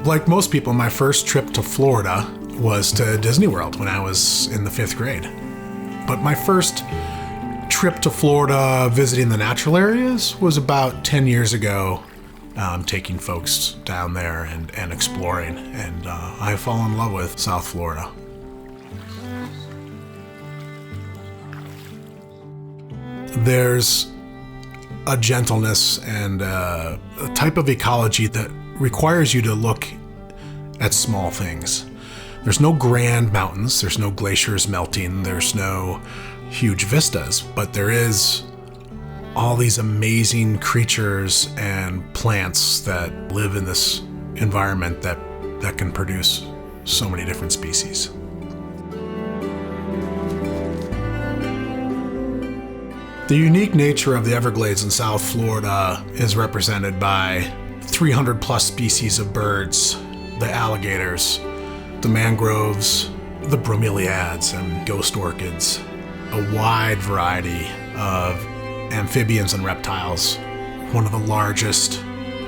Like most people, my first trip to Florida was to Disney World when I was in the 5th grade. But my first trip to Florida visiting the natural areas was about 10 years ago, taking folks down there and exploring. And I fell in love with South Florida. There's a gentleness and a type of ecology that requires you to look at small things. There's no grand mountains, there's no glaciers melting, there's no huge vistas, but there is all these amazing creatures and plants that live in this environment that can produce so many different species. The unique nature of the Everglades in South Florida is represented by 300 plus species of birds, the alligators, the mangroves, the bromeliads and ghost orchids, a wide variety of amphibians and reptiles, one of the largest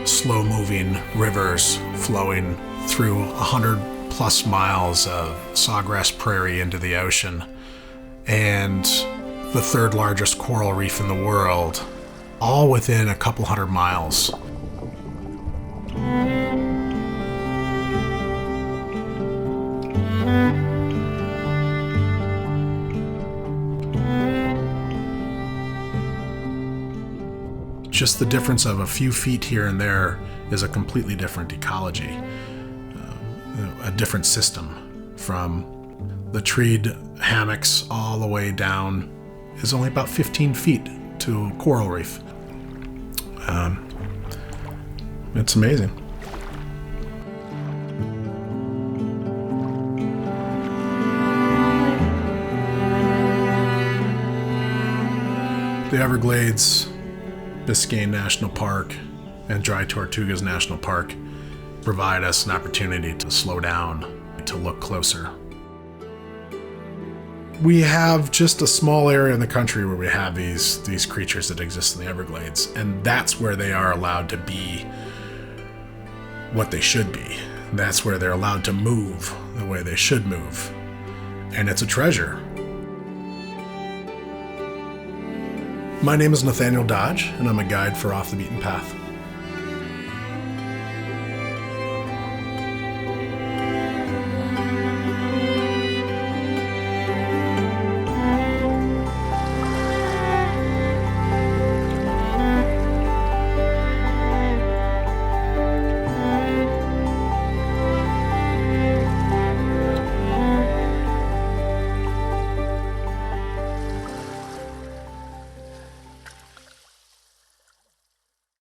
slow-moving rivers flowing through 100 plus miles of sawgrass prairie into the ocean, and the third largest coral reef in the world, all within a couple hundred miles. Just the difference of a few feet here and there is a completely different ecology, a different system. From the treed hammocks all the way down is only about 15 feet to a coral reef. It's amazing. The Everglades, Biscayne National Park, and Dry Tortugas National Park provide us an opportunity to slow down, to look closer. We have just a small area in the country where we have these creatures that exist in the Everglades, and that's where they are allowed to be what they should be. That's where they're allowed to move the way they should move. And it's a treasure. My name is Nathaniel Dodge, and I'm a guide for Off the Beaten Path.